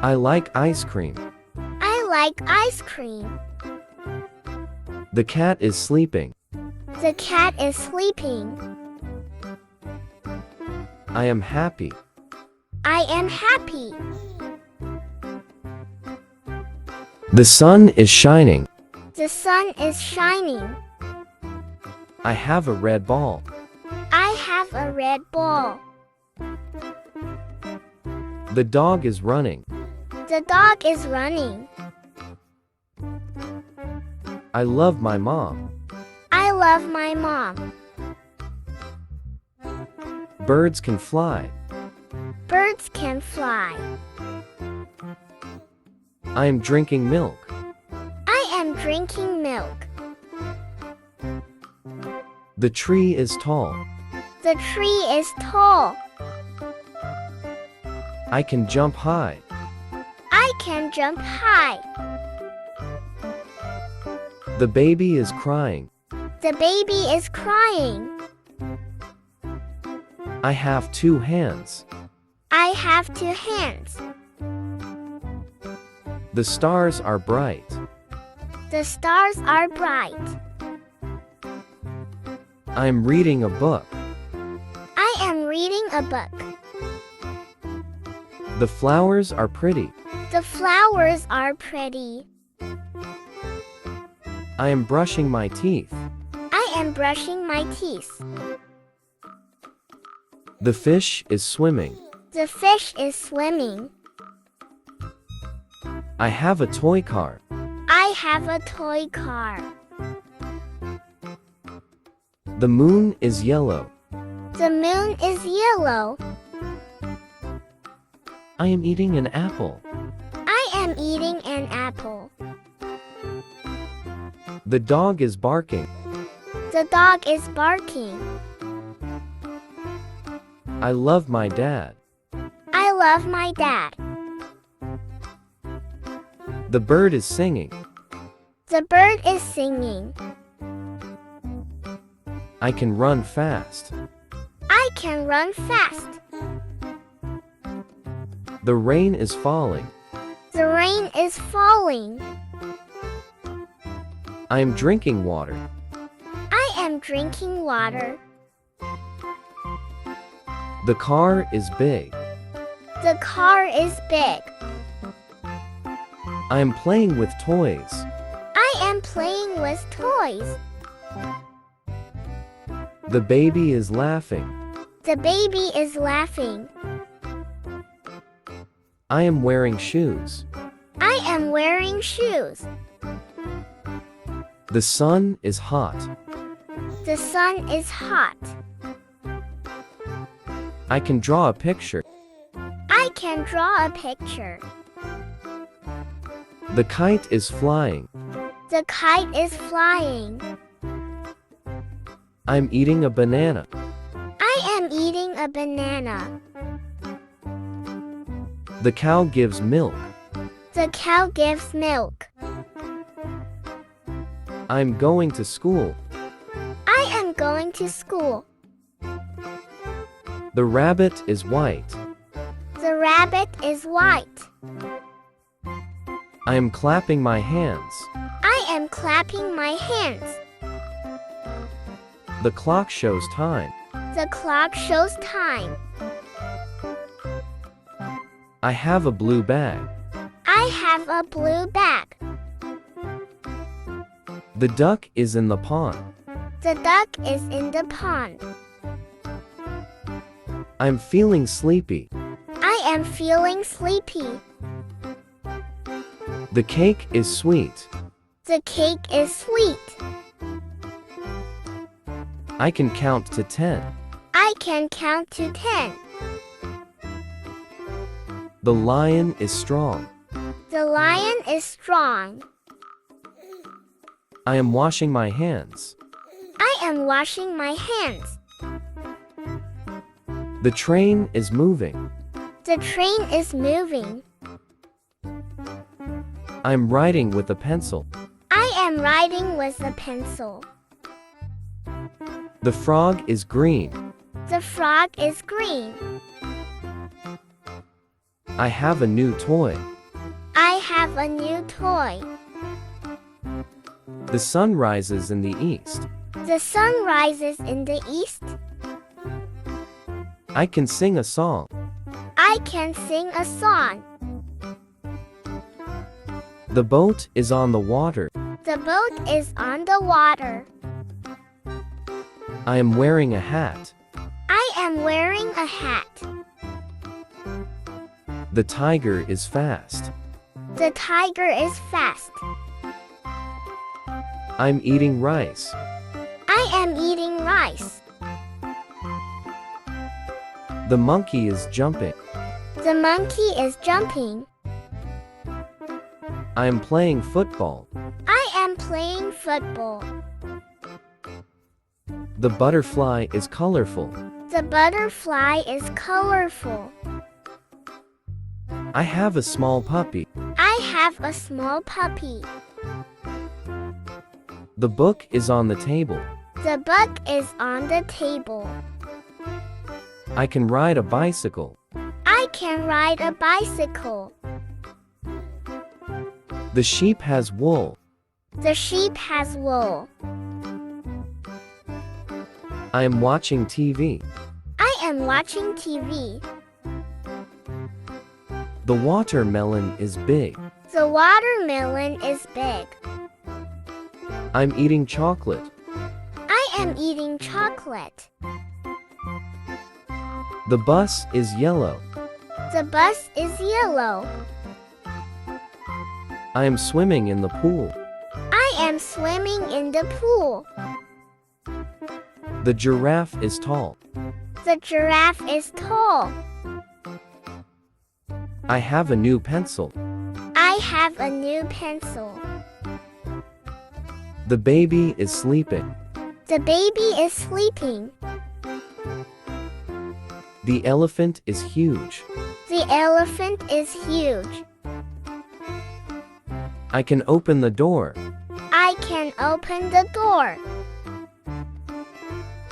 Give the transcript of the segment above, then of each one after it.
I like ice cream. I like ice cream. The cat is sleeping. The cat is sleeping. I am happy. I am happy. The sun is shining. The sun is shining. I have a red ball. I have a red ball. The dog is running. The dog is running. I love my mom. I love my mom. Birds can fly. Birds can fly. I am drinking milk. I am drinking milk. The tree is tall. The tree is tall. I can jump high. I can jump high. The baby is crying. The baby is crying. I have two hands. I have two hands. The stars are bright. The stars are bright. I am reading a book. I am reading a book. The flowers are pretty. The flowers are pretty. I am brushing my teeth. I am brushing my teeth. The fish is swimming. The fish is swimming. I have a toy car. I have a toy car. The moon is yellow. The moon is yellow. I am eating an apple. I am eating an apple. The dog is barking. The dog is barking. I love my dad. I love my dad. The bird is singing. The bird is singing. I can run fast. I can run fast. The rain is falling. The rain is falling. I am drinking water. I am drinking water. The car is big. The car is big. I am playing with toys. I am playing with toys. The baby is laughing. The baby is laughing. I am wearing shoes. I am wearing shoes. The sun is hot. The sun is hot. I can draw a picture. I can draw a picture. The kite is flying. The kite is flying. I'm eating a banana. I am eating a banana. The cow gives milk. The cow gives milk. I'm going to school. I am going to school. The rabbit is white. The rabbit is white. I am clapping my hands. I am clapping my hands. The clock shows time. The clock shows time. I have a blue bag. I have a blue bag. The duck is in the pond. The duck is in the pond. I'm feeling sleepy. I am feeling sleepy. The cake is sweet. The cake is sweet. I can count to 10. I can count to 10. The lion is strong. The lion is strong. I am washing my hands. I am washing my hands. The train is moving. The train is moving. I'm writing with a pencil. I am writing with a pencil. The frog is green. The frog is green. I have a new toy. I have a new toy. The sun rises in the east. The sun rises in the east. I can sing a song. I can sing a song. The boat is on the water. The boat is on the water. I am wearing a hat. I am wearing a hat. The tiger is fast. The tiger is fast. I'm eating rice. I am eating rice. The monkey is jumping. The monkey is jumping. I am playing football. I am playing football. The butterfly is colorful. The butterfly is colorful. I have a small puppy. I have a small puppy. The book is on the table. The book is on the table. I can ride a bicycle. I can ride a bicycle. The sheep has wool. The sheep has wool. I am watching TV. I am watching TV. The watermelon is big. The watermelon is big. I'm eating chocolate. I am eating chocolate. The bus is yellow. The bus is yellow. I am swimming in the pool. I am swimming in the pool. The giraffe is tall. The giraffe is tall. I have a new pencil. I have a new pencil. The baby is sleeping. The baby is sleeping. The elephant is huge. The elephant is huge. I can open the door. I can open the door.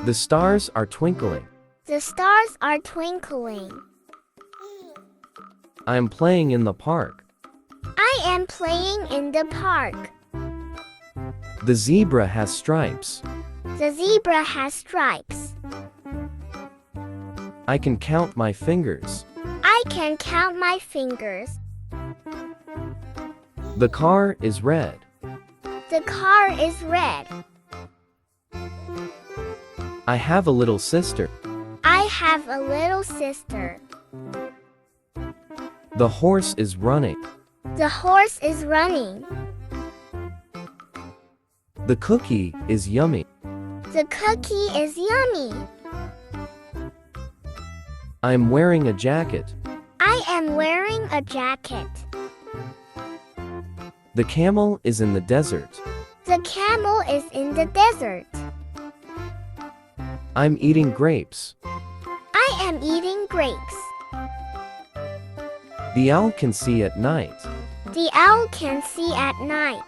The stars are twinkling. The stars are twinkling. I am playing in the park. I am playing in the park. The zebra has stripes. The zebra has stripes. I can count my fingers. I can count my fingers. The car is red. The car is red. I have a little sister. I have a little sister. The horse is running. The horse is running. The cookie is yummy. The cookie is yummy. I am wearing a jacket. I am wearing a jacket. The camel is in the desert. The camel is in the desert. I'm eating grapes. I am eating grapes. The owl can see at night. The owl can see at night.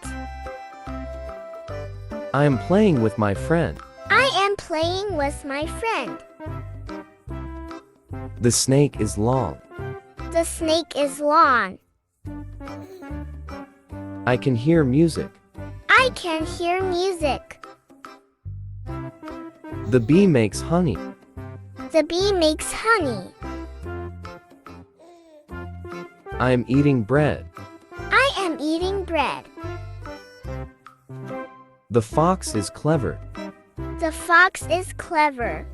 I am playing with my friend. I am playing with my friend. The snake is long. The snake is long. I can hear music. I can hear music. The bee makes honey. The bee makes honey. I am eating bread. I am eating bread. The fox is clever. The fox is clever.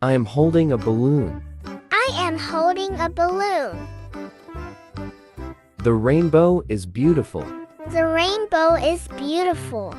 I am holding a balloon. I am holding a balloon. The rainbow is beautiful. The rainbow is beautiful.